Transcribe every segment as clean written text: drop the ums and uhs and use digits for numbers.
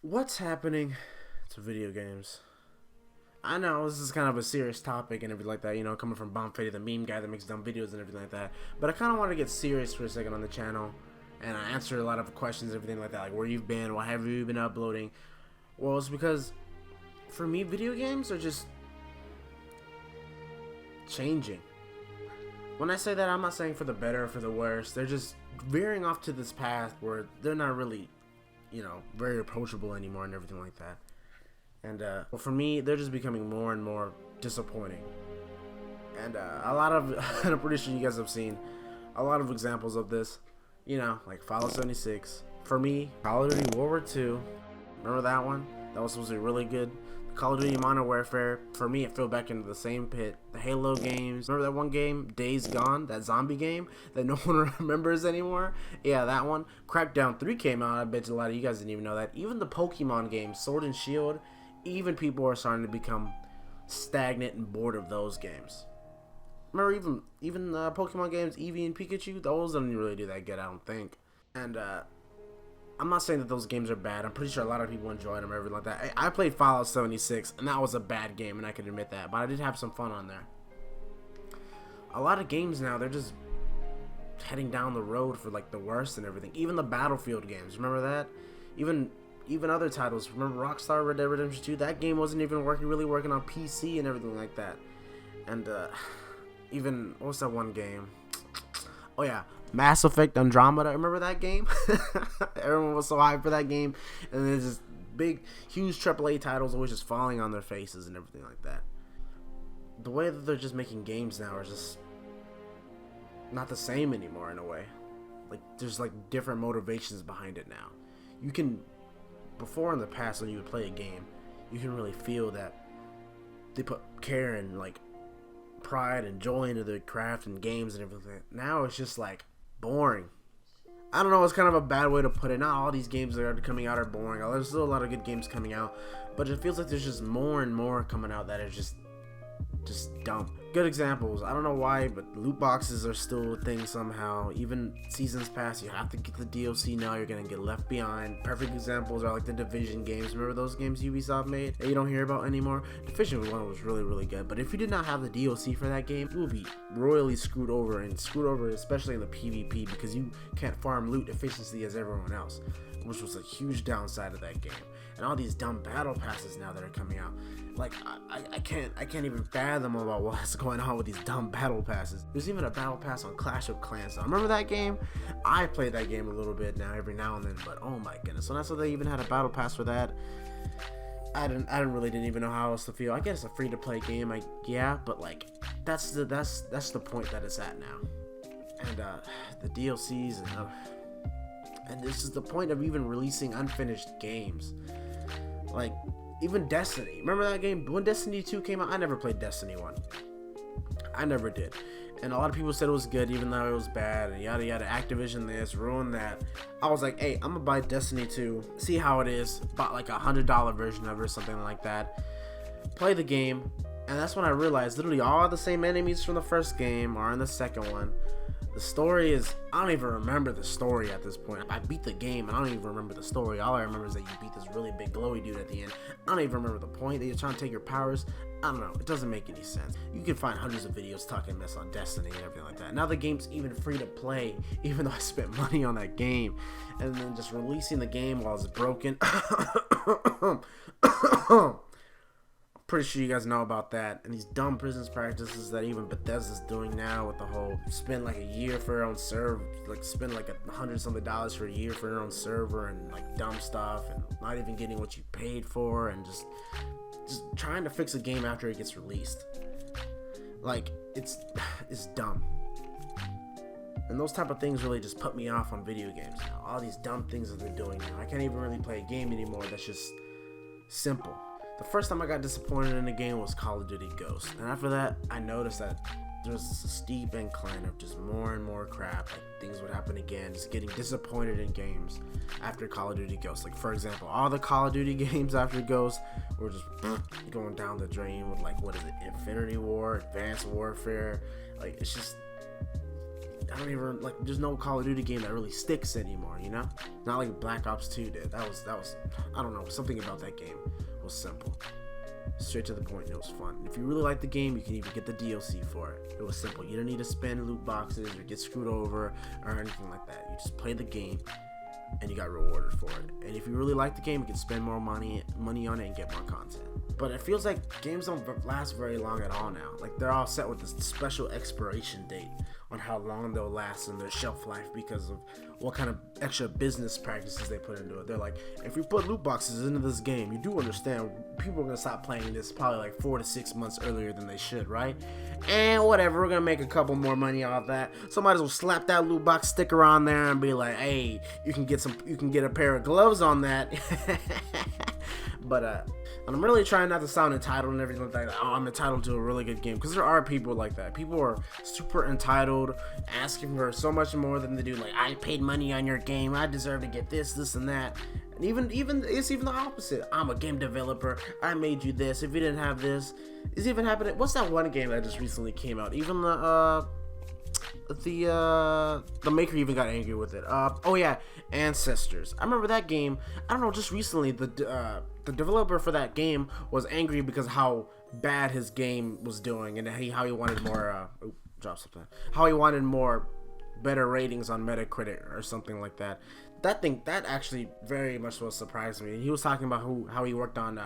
What's happening to video games? I know this is kind of a serious topic and everything like that, coming from Bomb Fetty, the meme guy that makes dumb videos and everything like that. But I kind of want to get serious for a second on the channel and I answer a lot of questions and everything like that, like where you've been, what have you been uploading. Well, it's because for me, video games are just changing. When I say that, I'm not saying for the better or for the worse. They're just veering off to this path where they're not really, very approachable anymore and everything like that. And well, for me, they're just becoming more and more disappointing. And a lot of, I'm pretty sure you guys have seen a lot of examples of this. Like Fallout 76. For me, Call of Duty World War II. Remember that one? That was supposed to be really good. Call of Duty Modern Warfare, for me, it fell back into the same pit. The Halo games, remember that one game, Days Gone, that zombie game that no one remembers anymore? Yeah, that one. Crackdown 3 came out, I bet you a lot of you guys didn't even know that. Even the Pokemon games, Sword and Shield, even people are starting to become stagnant and bored of those games. Remember even Pokemon games, Eevee and Pikachu, those don't really do that good, I don't think. And I'm not saying that those games are bad. I'm pretty sure a lot of people enjoyed them or everything like that. I played Fallout 76, and that was a bad game, and I can admit that. But I did have some fun on there. A lot of games now, they're just heading down the road for like the worst and everything. Even the Battlefield games, remember that? Even other titles. Remember Rockstar Red Dead Redemption 2? That game wasn't even really working on PC and everything like that. And even, what's that one game? Oh yeah, Mass Effect Andromeda. Remember that game? Everyone was so hyped for that game, and there's this big, huge AAA titles always just falling on their faces and everything like that. The way that they're just making games now are just not the same anymore in a way. Like there's like different motivations behind it now. You can, before in the past when you would play a game, you can really feel that they put care and like pride and joy into their craft and games and everything. Now it's just like boring. I don't know, it's kind of a bad way to put it. Not all these games that are coming out are boring. There's still a lot of good games coming out, but it feels like there's just more and more coming out that are just dumb. Good examples, I don't know why, but loot boxes are still a thing somehow. Even seasons pass, you have to get the DLC now, you're gonna get left behind. Perfect examples are like the Division games. Remember those games Ubisoft made that you don't hear about anymore? Division 1 was really good, but if you did not have the DLC for that game, you will be royally screwed over especially in the PvP, because you can't farm loot efficiently as everyone else, which was a huge downside of that game. And all these dumb battle passes now that are coming out, like I can't even fathom about what's going on with these dumb battle passes. There's even a battle pass on Clash of Clans. Now, remember that game? I played that game a little bit now, every now and then, but oh my goodness. So that's why they even had a battle pass for that. I didn't even know how else to feel. I guess it's a free to play game, yeah, but like that's the point that it's at now. And the DLCs and this is the point of even releasing unfinished games. Like, even Destiny. Remember that game? When Destiny 2 came out, I never played Destiny 1. I never did. And a lot of people said it was good, even though it was bad, and yada yada. Activision this, ruined that. I was like, hey, I'm gonna buy Destiny 2, see how it is. Bought like $100 version of it or something like that. Play the game, and that's when I realized literally all the same enemies from the first game are in the second one. The story is, I don't even remember the story at this point. I beat the game and I don't even remember the story. All I remember is that you beat this really big glowy dude at the end. I don't even remember the point, that you're trying to take your powers. I don't know, it doesn't make any sense. You can find hundreds of videos talking mess on Destiny and everything like that. Now the game's even free to play, even though I spent money on that game. And then just releasing the game while it's broken. Pretty sure you guys know about that, and these dumb business practices that even Bethesda's doing now with the whole spend like a year for your own server, like spend like $100-something for a year for your own server, and like dumb stuff, and not even getting what you paid for, and just trying to fix a game after it gets released. Like it's dumb. And those type of things really just put me off on video games now. All these dumb things that they're doing now. I can't even really play a game anymore that's just simple. The first time I got disappointed in a game was Call of Duty Ghosts, and after that, I noticed that there was a steep incline of just more and more crap. Like things would happen again, just getting disappointed in games after Call of Duty Ghosts. Like for example, all the Call of Duty games after Ghosts were just going down the drain with like, what is it, Infinity War, Advanced Warfare. Like it's just, I don't even like. There's no Call of Duty game that really sticks anymore. You know, not like Black Ops 2 did. That was. I don't know. Something about that game was simple, straight to the point. It was fun. If you really like the game, you can even get the DLC for it. It was simple. You don't need to spend loot boxes or get screwed over or anything like that. You just play the game, and you got rewarded for it. And if you really like the game, you can spend more money on it and get more content. But it feels like games don't last very long at all now. Like they're all set with this special expiration date on how long they'll last in their shelf life because of what kind of extra business practices they put into it. They're like, if we put loot boxes into this game, you do understand people are gonna stop playing this probably like 4 to 6 months earlier than they should, right? And whatever, we're gonna make a couple more money off that. So might as well slap that loot box sticker on there and be like, hey, you can get a pair of gloves on that. But and I'm really trying not to sound entitled and everything like that. Oh, I'm entitled to a really good game, because there are people like that. People are super entitled, asking for so much more than they do. Like, I paid money on your game, I deserve to get this, and that. And even it's even the opposite. I'm a game developer. I made you this. If you didn't have this, it's even happening. What's that one game that just recently came out? Even the maker even got angry with it. Oh yeah, Ancestors. I remember that game. I don't know, just recently the developer for that game was angry because of how bad his game was doing, and how he wanted more how he wanted more better ratings on Metacritic or something like that. That actually very much was surprised me. He was talking about how he worked on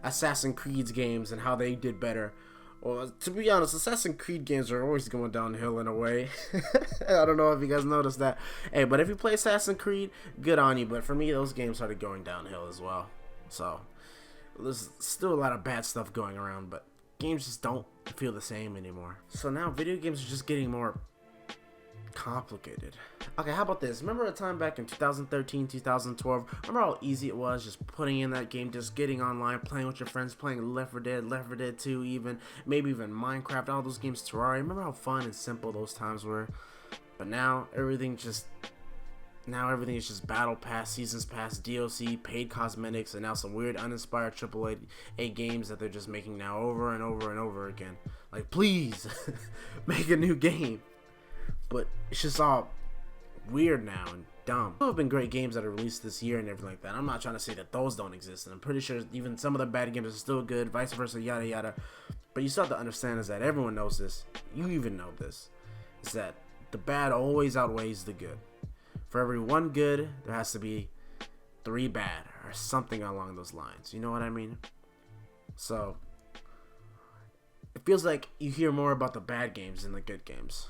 Assassin's Creed games and how they did better. Well, to be honest, Assassin's Creed games are always going downhill in a way. I don't know if you guys noticed that. Hey, but if you play Assassin's Creed, good on you. But for me, those games started going downhill as well. So there's still a lot of bad stuff going around, but games just don't feel the same anymore. So now video games are just getting more complicated. Okay, how about this? Remember a time back in 2013, 2012? Remember how easy it was just putting in that game, just getting online, playing with your friends, playing Left 4 Dead, Left 4 Dead 2, maybe even Minecraft, all those games, Terraria. Remember how fun and simple those times were? But now everything is just battle pass, seasons pass, DLC, paid cosmetics, and now some weird uninspired AAA games that they're just making now over and over and over again. Like, please make a new game. But it's just all weird now and dumb. There have been great games that are released this year and everything like that. I'm not trying to say that those don't exist, and I'm pretty sure even some of the bad games are still good, vice versa, yada yada. But you still have to understand is that everyone knows this. You even know this. Is that the bad always outweighs the good. For every one good, there has to be 3 bad or something along those lines. You know what I mean? So it feels like you hear more about the bad games than the good games.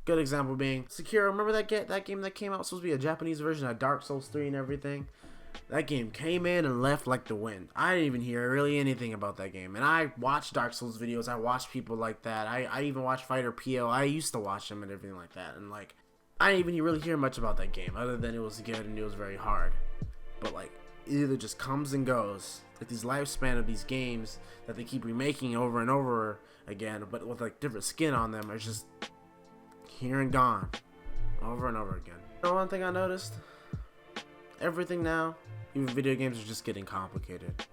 Good example being Sekiro. Remember that game that came out, supposed to be a Japanese version of Dark Souls 3 and everything? That game came in and left like the wind. I didn't even hear really anything about that game. And I watched Dark Souls videos. I watched people like that. I even watched Fighter PO. I used to watch them and everything like that. And like, I didn't even really hear much about that game other than it was good and it was very hard. But like, it either just comes and goes. Like these lifespan of these games that they keep remaking over and over again, but with like different skin on them, are just here and gone over and over again. You know, one thing I noticed, everything now, even video games, are just getting complicated.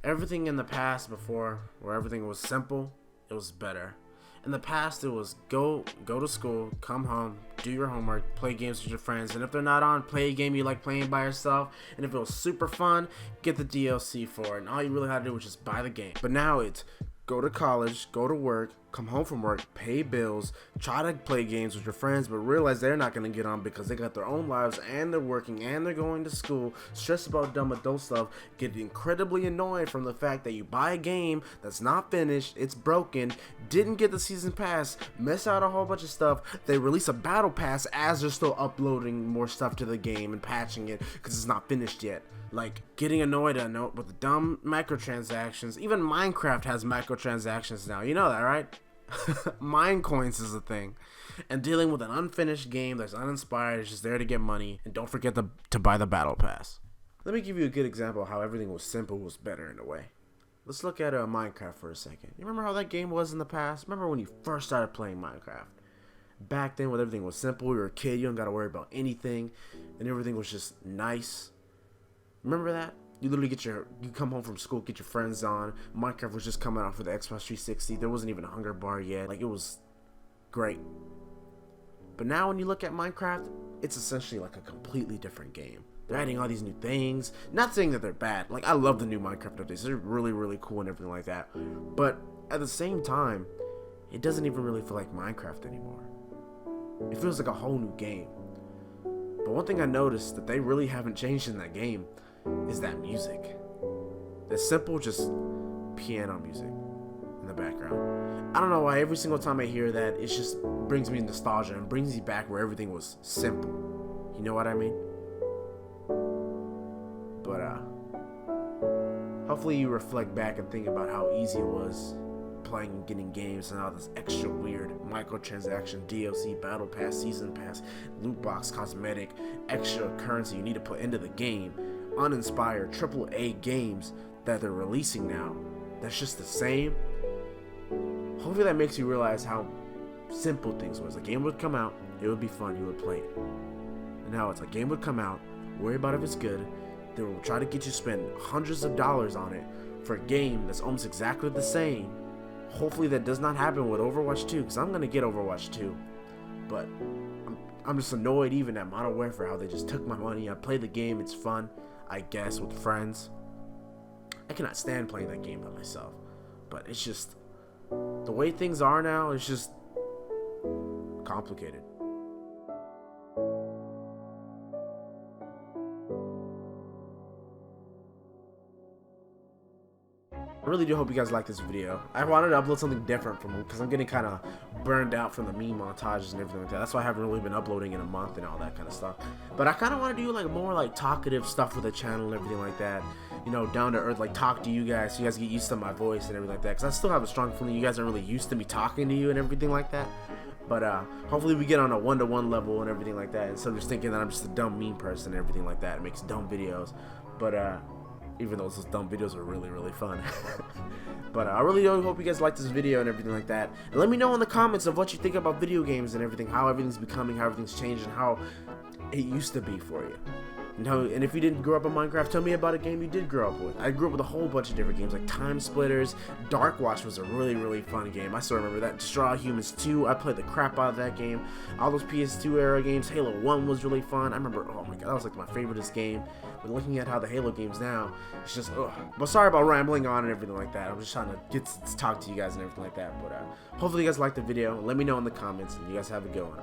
Everything in the past before, where everything was simple, it was better. In the past, it was go to school, come home, do your homework, play games with your friends, and if they're not on, play a game you like playing by yourself, and if it was super fun, get the DLC for it, and all you really had to do was just buy the game. But now it's go to college, go to work, come home from work, pay bills, try to play games with your friends, but realize they're not going to get on because they got their own lives and they're working and they're going to school, stressed about dumb adult stuff, get incredibly annoyed from the fact that you buy a game that's not finished, it's broken, didn't get the season pass, miss out a whole bunch of stuff, they release a battle pass as they're still uploading more stuff to the game and patching it because it's not finished yet. Like, getting annoyed with the dumb microtransactions. Even Minecraft has microtransactions now. You know that, right? Minecoins is a thing. And dealing with an unfinished game that's uninspired, is just there to get money. And don't forget to buy the battle pass. Let me give you a good example of how everything was simple was better in a way. Let's look at Minecraft for a second. You remember how that game was in the past? Remember when you first started playing Minecraft? Back then when everything was simple, you were a kid, you don't got to worry about anything. And everything was just nice. Remember that? You literally you come home from school, get your friends on. Minecraft was just coming out for the Xbox 360. There wasn't even a hunger bar yet. Like, it was great. But now when you look at Minecraft, it's essentially like a completely different game. They're adding all these new things. Not saying that they're bad. Like, I love the new Minecraft updates. They're really, really cool and everything like that. But at the same time, it doesn't even really feel like Minecraft anymore. It feels like a whole new game. But one thing I noticed that they really haven't changed in that game is that music. The simple, just piano music in the background. I don't know why every single time I hear that, it just brings me nostalgia and brings me back where everything was simple. You know what I mean? But hopefully you reflect back and think about how easy it was playing and getting games and all this extra weird microtransaction, DLC, battle pass, season pass, loot box, cosmetic, extra currency you need to put into the game, uninspired AAA games that they're releasing now. That's just the same. Hopefully that makes you realize how simple things was. A game would come out, it would be fun, you would play it. And now it's a game would come out, worry about if it's good, they will try to get you to spend hundreds of dollars on it for a game that's almost exactly the same. Hopefully that does not happen with Overwatch 2, because I'm going to get Overwatch 2. But I'm just annoyed even at Modern Warfare how they just took my money. I played the game, it's fun, I guess, with friends. I cannot stand playing that game by myself. But it's just, the way things are now, it's just complicated. I really do hope you guys like this video. I wanted to upload something different from because I'm getting kind of burned out from the meme montages and everything like that. That's why I haven't really been uploading in a month and all that kind of stuff. But I kind of want to do like more like talkative stuff with the channel and everything like that. You know, down to earth, like talk to you guys so you guys get used to my voice and everything like that. Because I still have a strong feeling you guys are really used to me talking to you and everything like that. But hopefully we get on a one-to-one level and everything like that. Instead of just thinking that I'm just a dumb meme person and everything like that. It makes dumb videos. But even though those dumb videos are really, really fun. But I really do hope you guys like this video and everything like that. And let me know in the comments of what you think about video games and everything. How everything's becoming, how everything's changed, and how it used to be for you. And if you didn't grow up in Minecraft, tell me about a game you did grow up with. I grew up with a whole bunch of different games like Time Splitters. Dark Watch was a really, really fun game. I still remember that. Destroy All Humans 2, I played the crap out of that game. All those PS2 era games. Halo 1 was really fun. I remember, oh my god, that was like my favoriteest game. But looking at how the Halo games now, it's just, ugh. But sorry about rambling on and everything like that. I'm just trying to get to talk to you guys and everything like that. But hopefully you guys liked the video. Let me know in the comments, and you guys have a good one.